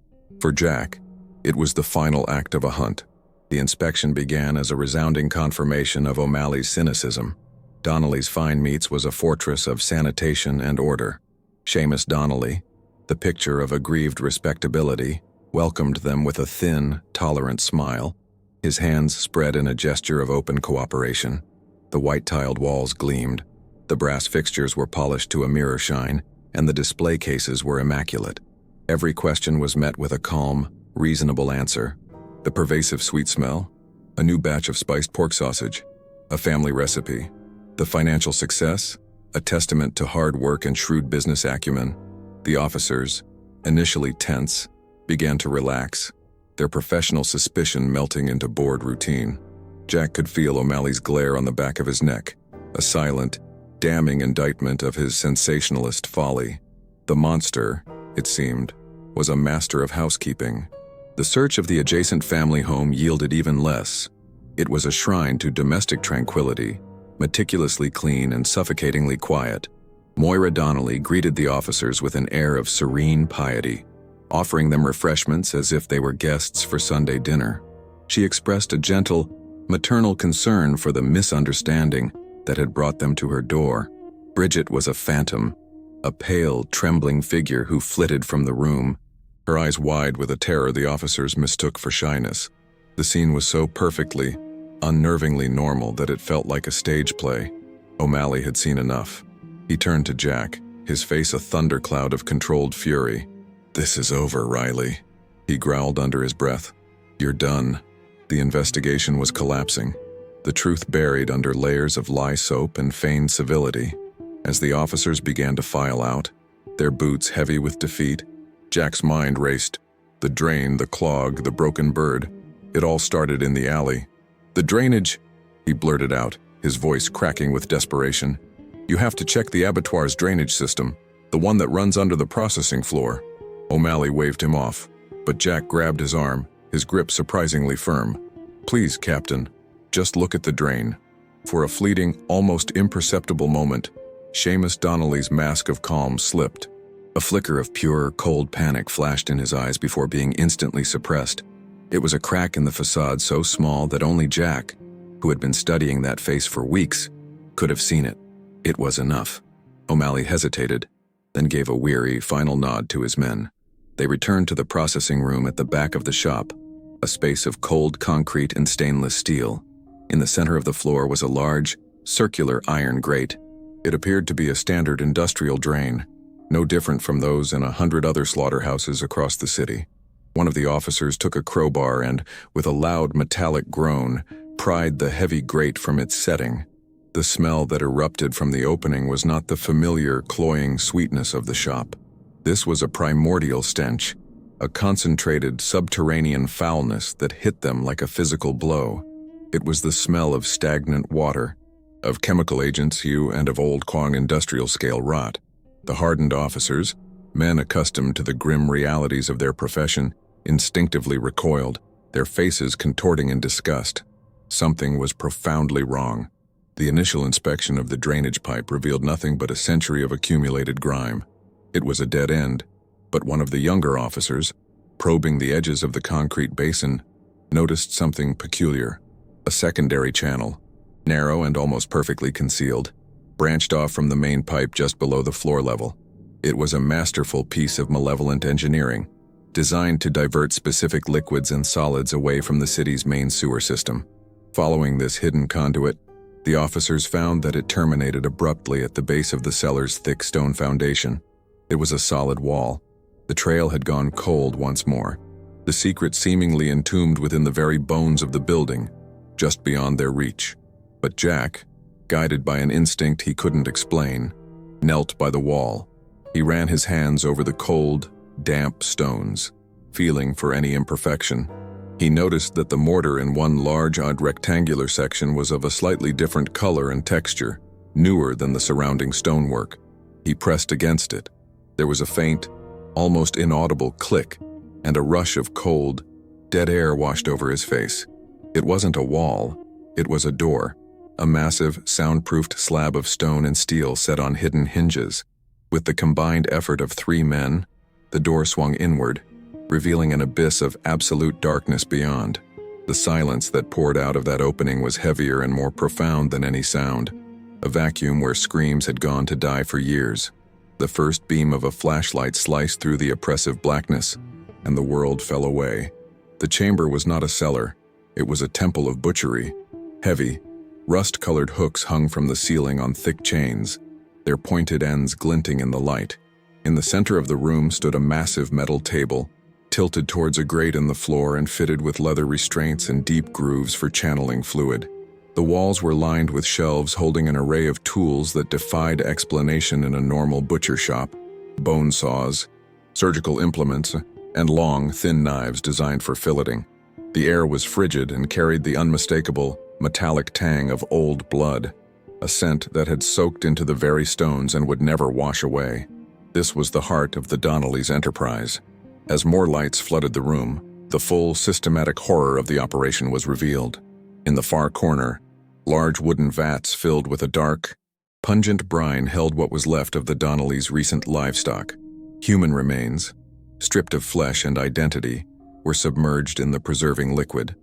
For Jack, it was the final act of a hunt. The inspection began as a resounding confirmation of O'Malley's cynicism. Donnelly's Fine Meats was a fortress of sanitation and order. Seamus Donnelly, the picture of aggrieved respectability, welcomed them with a thin, tolerant smile, his hands spread in a gesture of open cooperation. The white-tiled walls gleamed, the brass fixtures were polished to a mirror shine, and the display cases were immaculate. Every question was met with a calm, reasonable answer. The pervasive sweet smell, a new batch of spiced pork sausage, a family recipe. The financial success, a testament to hard work and shrewd business acumen. The officers, initially tense, began to relax, their professional suspicion melting into bored routine. Jack could feel O'Malley's glare on the back of his neck, a silent, damning indictment of his sensationalist folly. The monster, it seemed, was a master of housekeeping. The search of the adjacent family home yielded even less. It was a shrine to domestic tranquility, meticulously clean and suffocatingly quiet. Moira Donnelly greeted the officers with an air of serene piety, offering them refreshments as if they were guests for Sunday dinner. She expressed a gentle, maternal concern for the misunderstanding that had brought them to her door. Bridget was a phantom, a pale, trembling figure who flitted from the room, her eyes wide with a terror the officers mistook for shyness. The scene was so perfectly, unnervingly normal that it felt like a stage play. O'Malley had seen enough. He turned to Jack, his face a thundercloud of controlled fury. "This is over, Riley," he growled under his breath. "You're done." The investigation was collapsing, the truth buried under layers of lye soap and feigned civility. As the officers began to file out, their boots heavy with defeat, Jack's mind raced. The drain, the clog, the broken bird. It all started in the alley. "The drainage," he blurted out, his voice cracking with desperation. "You have to check the abattoir's drainage system, the one that runs under the processing floor." O'Malley waved him off, but Jack grabbed his arm, his grip surprisingly firm. "Please, Captain, just look at the drain." For a fleeting, almost imperceptible moment, Seamus Donnelly's mask of calm slipped. A flicker of pure, cold panic flashed in his eyes before being instantly suppressed. It was a crack in the facade so small that only Jack, who had been studying that face for weeks, could have seen it. It was enough. O'Malley hesitated, then gave a weary, final nod to his men. They returned to the processing room at the back of the shop, a space of cold concrete and stainless steel. In the center of the floor was a large, circular iron grate. It appeared to be a standard industrial drain, no different from those in 100 other slaughterhouses across the city. One of the officers took a crowbar and, with a loud metallic groan, pried the heavy grate from its setting. The smell that erupted from the opening was not the familiar, cloying sweetness of the shop. This was a primordial stench, a concentrated, subterranean foulness that hit them like a physical blow. It was the smell of stagnant water, of chemical agents and of old Kwang industrial-scale rot. The hardened officers, men accustomed to the grim realities of their profession, instinctively recoiled, their faces contorting in disgust. Something was profoundly wrong. The initial inspection of the drainage pipe revealed nothing but a century of accumulated grime. It was a dead end, but one of the younger officers, probing the edges of the concrete basin, noticed something peculiar. A secondary channel, narrow and almost perfectly concealed, branched off from the main pipe just below the floor level. It was a masterful piece of malevolent engineering, designed to divert specific liquids and solids away from the city's main sewer system. Following this hidden conduit, the officers found that it terminated abruptly at the base of the cellar's thick stone foundation. It was a solid wall. The trail had gone cold once more, the secret seemingly entombed within the very bones of the building, just beyond their reach. But Jack, guided by an instinct he couldn't explain, knelt by the wall. He ran his hands over the cold, damp stones, feeling for any imperfection. He noticed that the mortar in one large, odd rectangular section was of a slightly different color and texture, newer than the surrounding stonework. He pressed against it. There was a faint, almost inaudible click, and a rush of cold, dead air washed over his face. It wasn't a wall, it was a door, a massive, soundproofed slab of stone and steel set on hidden hinges. With the combined effort of 3 men, the door swung inward, revealing an abyss of absolute darkness beyond. The silence that poured out of that opening was heavier and more profound than any sound, a vacuum where screams had gone to die for years. The first beam of a flashlight sliced through the oppressive blackness, and the world fell away. The chamber was not a cellar, it was a temple of butchery. Heavy, rust-colored hooks hung from the ceiling on thick chains, their pointed ends glinting in the light. In the center of the room stood a massive metal table, tilted towards a grate in the floor and fitted with leather restraints and deep grooves for channeling fluid. The walls were lined with shelves holding an array of tools that defied explanation in a normal butcher shop: bone saws, surgical implements, and long, thin knives designed for filleting. The air was frigid and carried the unmistakable, metallic tang of old blood, a scent that had soaked into the very stones and would never wash away. This was the heart of the Donnellys' enterprise. As more lights flooded the room, the full, systematic horror of the operation was revealed. In the far corner, large wooden vats filled with a dark, pungent brine held what was left of the Donnellys' recent livestock. Human remains, stripped of flesh and identity, were submerged in the preserving liquid.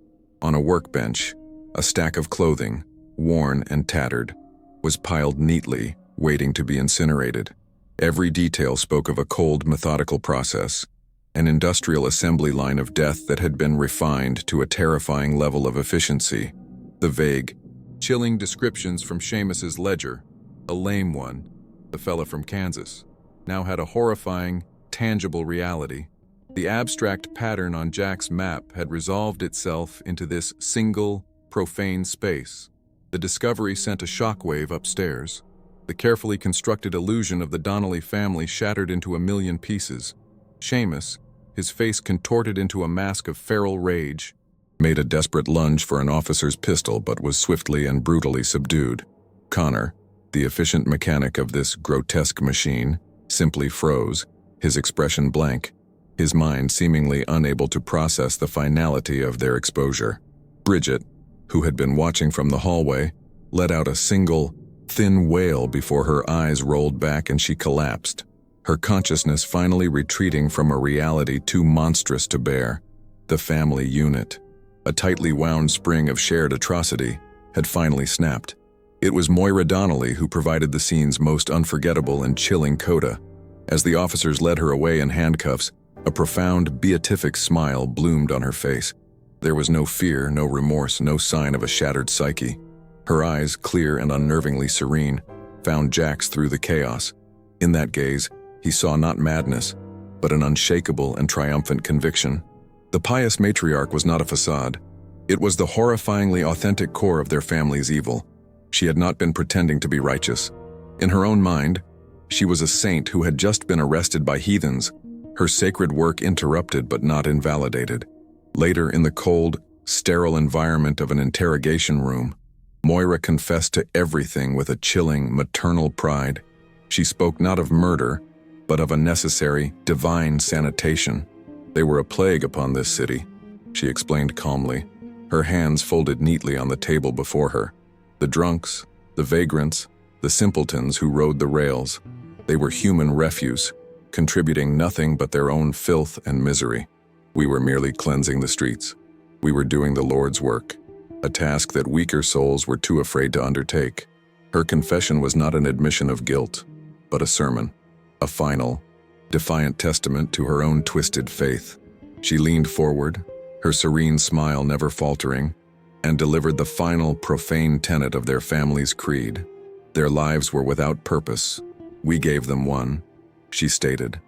On a workbench, a stack of clothing, worn and tattered, was piled neatly, waiting to be incinerated. Every detail spoke of a cold, methodical process, an industrial assembly line of death that had been refined to a terrifying level of efficiency. The vague, chilling descriptions from Seamus's ledger, a lame one, the fella from Kansas, now had a horrifying, tangible reality. The abstract pattern on Jack's map had resolved itself into this single, profane space. The discovery sent a shockwave upstairs. The carefully constructed illusion of the Donnelly family shattered into a million pieces. Seamus, his face contorted into a mask of feral rage, made a desperate lunge for an officer's pistol but was swiftly and brutally subdued. Connor, the efficient mechanic of this grotesque machine, simply froze, his expression blank, his mind seemingly unable to process the finality of their exposure. Bridget, who had been watching from the hallway, let out a single, thin wail before her eyes rolled back and she collapsed, her consciousness finally retreating from a reality too monstrous to bear. The family unit, a tightly wound spring of shared atrocity, had finally snapped. It was Moira Donnelly who provided the scene's most unforgettable and chilling coda. As the officers led her away in handcuffs, a profound, beatific smile bloomed on her face. There was no fear, no remorse, no sign of a shattered psyche. Her eyes, clear and unnervingly serene, found Jack's through the chaos. In that gaze, he saw not madness, but an unshakable and triumphant conviction. The pious matriarch was not a facade. It was the horrifyingly authentic core of their family's evil. She had not been pretending to be righteous. In her own mind, she was a saint who had just been arrested by heathens, her sacred work interrupted but not invalidated. Later, in the cold, sterile environment of an interrogation room, Moira confessed to everything with a chilling, maternal pride. She spoke not of murder, but of a necessary, divine sanitation. They were a plague upon this city, she explained calmly, her hands folded neatly on the table before her. The drunks, the vagrants, the simpletons who rode the rails, they were human refuse, contributing nothing but their own filth and misery. We were merely cleansing the streets. We were doing the Lord's work, a task that weaker souls were too afraid to undertake. Her confession was not an admission of guilt, but a sermon, a final, defiant testament to her own twisted faith. She leaned forward, her serene smile never faltering, and delivered the final profane tenet of their family's creed. Their lives were without purpose. We gave them one, she stated,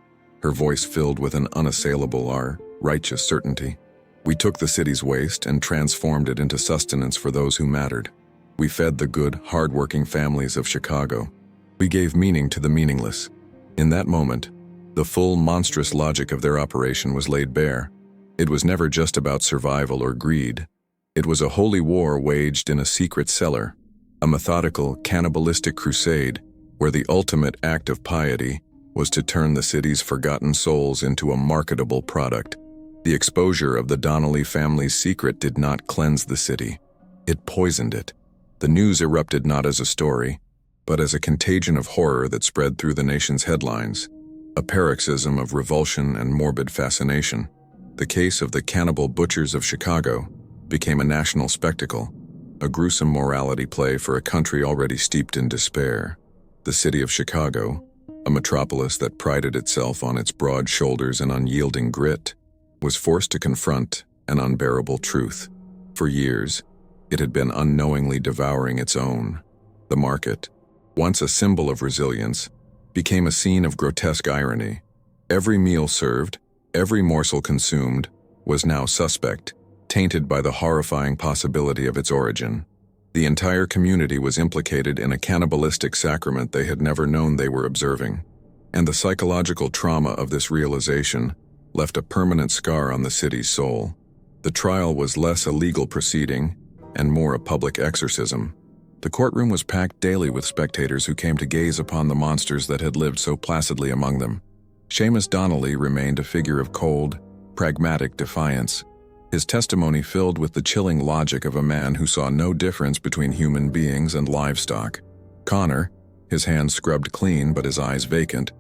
her voice filled with an unassailable, righteous certainty. We took the city's waste and transformed it into sustenance for those who mattered. We fed the good, hard-working families of Chicago. We gave meaning to the meaningless. In that moment, the full monstrous logic of their operation was laid bare. It was never just about survival or greed. It was a holy war waged in a secret cellar, a methodical, cannibalistic crusade where the ultimate act of piety was to turn the city's forgotten souls into a marketable product. The exposure of the Donnelly family's secret did not cleanse the city. It poisoned it. The news erupted not as a story, but as a contagion of horror that spread through the nation's headlines, a paroxysm of revulsion and morbid fascination. The case of the cannibal butchers of Chicago became a national spectacle, a gruesome morality play for a country already steeped in despair. The city of Chicago, a metropolis that prided itself on its broad shoulders and unyielding grit, was forced to confront an unbearable truth. For years, it had been unknowingly devouring its own. The market, once a symbol of resilience, became a scene of grotesque irony. Every meal served, every morsel consumed, was now suspect, tainted by the horrifying possibility of its origin. The entire community was implicated in a cannibalistic sacrament they had never known they were observing. And the psychological trauma of this realization left a permanent scar on the city's soul. The trial was less a legal proceeding and more a public exorcism. The courtroom was packed daily with spectators who came to gaze upon the monsters that had lived so placidly among them. Seamus Donnelly remained a figure of cold, pragmatic defiance, his testimony filled with the chilling logic of a man who saw no difference between human beings and livestock. Connor, his hands scrubbed clean but his eyes vacant,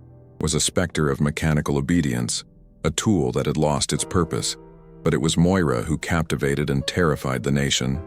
was a specter of mechanical obedience, a tool that had lost its purpose. But it was Moira who captivated and terrified the nation.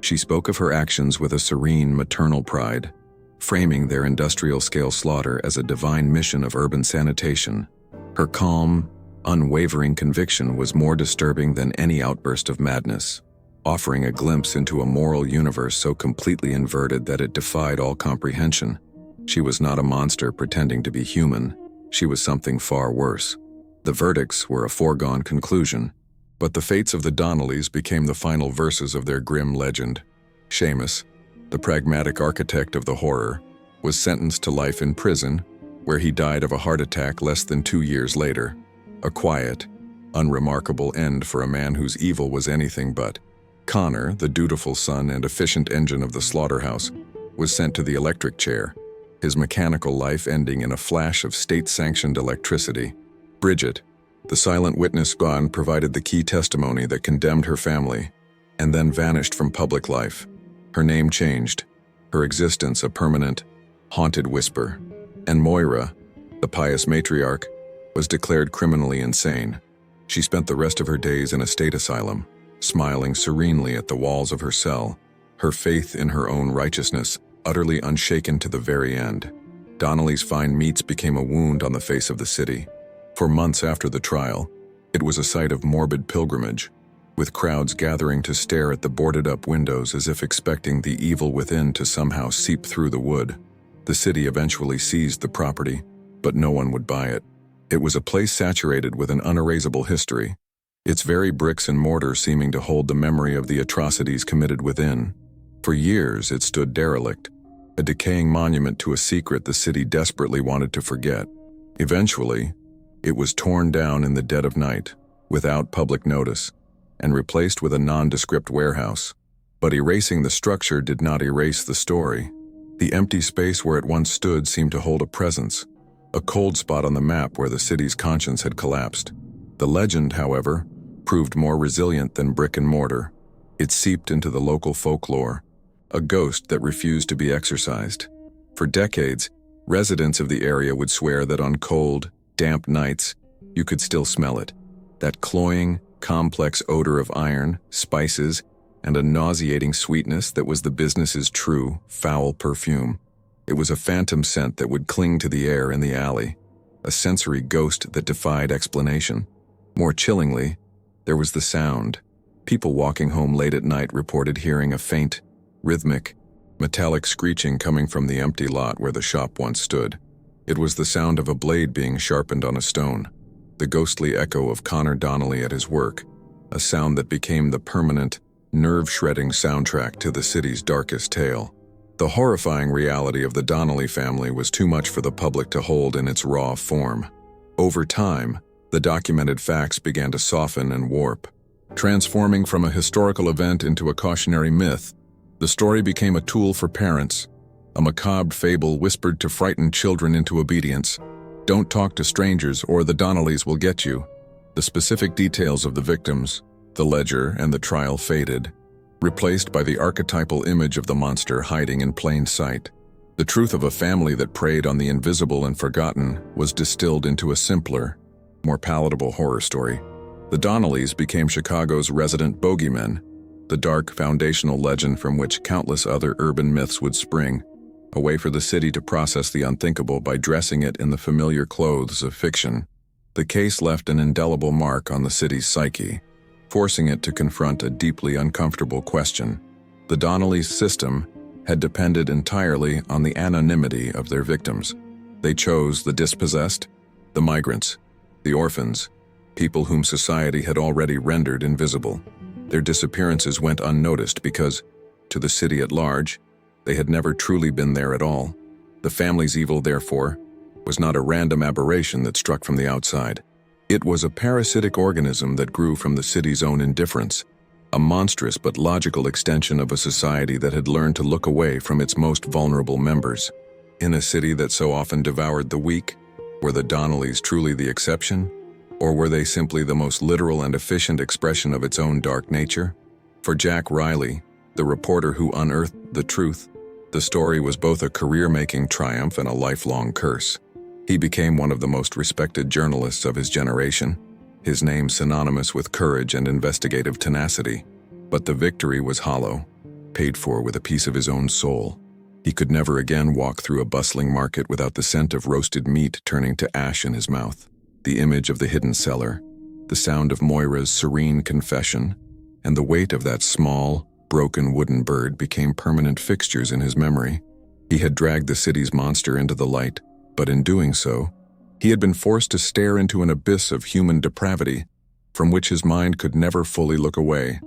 She spoke of her actions with a serene maternal pride. framing their industrial-scale slaughter as a divine mission of urban sanitation. Her calm, unwavering conviction was more disturbing than any outburst of madness, offering a glimpse into a moral universe so completely inverted that it defied all comprehension. She was not a monster pretending to be human. She was something far worse. The verdicts were a foregone conclusion, but the fates of the Donnellys became the final verses of their grim legend. Seamus, the pragmatic architect of the horror, was sentenced to life in prison, where he died of a heart attack less than 2 years later. A quiet, unremarkable end for a man whose evil was anything but. Connor, the dutiful son and efficient engine of the slaughterhouse, was sent to the electric chair, his mechanical life ending in a flash of state-sanctioned electricity. Bridget, the silent witness gone, provided the key testimony that condemned her family, and then vanished from public life. Her name changed, her existence a permanent, haunted whisper. And Moira, the pious matriarch, was declared criminally insane. She spent the rest of her days in a state asylum, smiling serenely at the walls of her cell, her faith in her own righteousness utterly unshaken to the very end. Donnelly's fine meats became a wound on the face of the city. For months after the trial, it was a site of morbid pilgrimage, with crowds gathering to stare at the boarded-up windows as if expecting the evil within to somehow seep through the wood. The city eventually seized the property, but no one would buy it. It was a place saturated with an unerasable history, its very bricks and mortar seeming to hold the memory of the atrocities committed within. For years, it stood derelict, a decaying monument to a secret the city desperately wanted to forget. Eventually, it was torn down in the dead of night, without public notice, and replaced with a nondescript warehouse. But erasing the structure did not erase the story. The empty space where it once stood seemed to hold a presence, a cold spot on the map where the city's conscience had collapsed. The legend, however, proved more resilient than brick and mortar. It seeped into the local folklore, a ghost that refused to be exorcised. For decades, residents of the area would swear that on cold, damp nights, you could still smell it. That cloying, complex odor of iron, spices, and a nauseating sweetness that was the business's true, foul perfume. It was a phantom scent that would cling to the air in the alley, a sensory ghost that defied explanation. More chillingly, there was the sound. People walking home late at night reported hearing a faint, rhythmic, metallic screeching coming from the empty lot where the shop once stood. It was the sound of a blade being sharpened on a stone, the ghostly echo of Connor Donnelly at his work, a sound that became the permanent, nerve-shredding soundtrack to the city's darkest tale. The horrifying reality of the Donnelly family was too much for the public to hold in its raw form. Over time, the documented facts began to soften and warp. Transforming from a historical event into a cautionary myth, the story became a tool for parents, a macabre fable whispered to frighten children into obedience. Don't talk to strangers or the Donnellys will get you. The specific details of the victims, the ledger, and the trial faded, replaced by the archetypal image of the monster hiding in plain sight. The truth of a family that preyed on the invisible and forgotten was distilled into a simpler, more palatable horror story. The Donnellys became Chicago's resident bogeymen, the dark foundational legend from which countless other urban myths would spring, a way for the city to process the unthinkable by dressing it in the familiar clothes of fiction. The case left an indelible mark on the city's psyche, forcing it to confront a deeply uncomfortable question. The Donnellys' system had depended entirely on the anonymity of their victims. They chose the dispossessed, the migrants, the orphans, people whom society had already rendered invisible. Their disappearances went unnoticed because, to the city at large, they had never truly been there at all. The family's evil, therefore, was not a random aberration that struck from the outside. It was a parasitic organism that grew from the city's own indifference, a monstrous but logical extension of a society that had learned to look away from its most vulnerable members. In a city that so often devoured the weak, were the Donnellys truly the exception? Or were they simply the most literal and efficient expression of its own dark nature? For Jack Riley, the reporter who unearthed the truth, the story was both a career-making triumph and a lifelong curse. He became one of the most respected journalists of his generation, his name synonymous with courage and investigative tenacity. But the victory was hollow, paid for with a piece of his own soul. He could never again walk through a bustling market without the scent of roasted meat turning to ash in his mouth, the image of the hidden cellar, the sound of Moira's serene confession, and the weight of that small, broken wooden bird became permanent fixtures in his memory. He had dragged the city's monster into the light, but in doing so, he had been forced to stare into an abyss of human depravity from which his mind could never fully look away,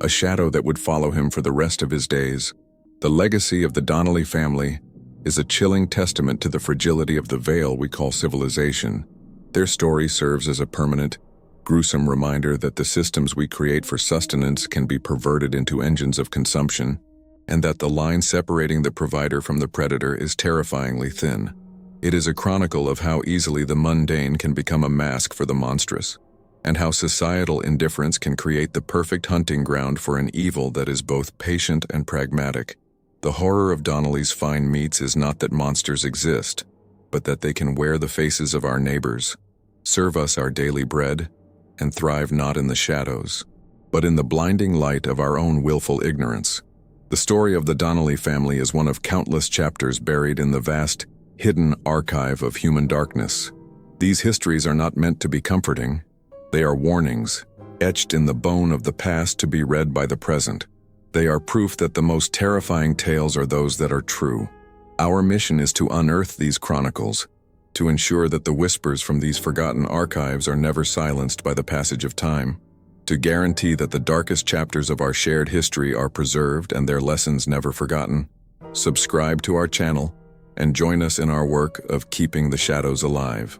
a shadow that would follow him for the rest of his days. The legacy of the Donnelly family is a chilling testament to the fragility of the veil we call civilization. Their story serves as a permanent, gruesome reminder that the systems we create for sustenance can be perverted into engines of consumption, and that the line separating the provider from the predator is terrifyingly thin. It is a chronicle of how easily the mundane can become a mask for the monstrous, and how societal indifference can create the perfect hunting ground for an evil that is both patient and pragmatic. The horror of Donnelly's fine meats is not that monsters exist, but that they can wear the faces of our neighbors, serve us our daily bread, and thrive not in the shadows, but in the blinding light of our own willful ignorance. The story of the Donnelly family is one of countless chapters buried in the vast, hidden archive of human darkness. These histories are not meant to be comforting. They are warnings, etched in the bone of the past to be read by the present. They are proof that the most terrifying tales are those that are true. Our mission is to unearth these chronicles, to ensure that the whispers from these forgotten archives are never silenced by the passage of time, to guarantee that the darkest chapters of our shared history are preserved and their lessons never forgotten. Subscribe to our channel and join us in our work of keeping the shadows alive.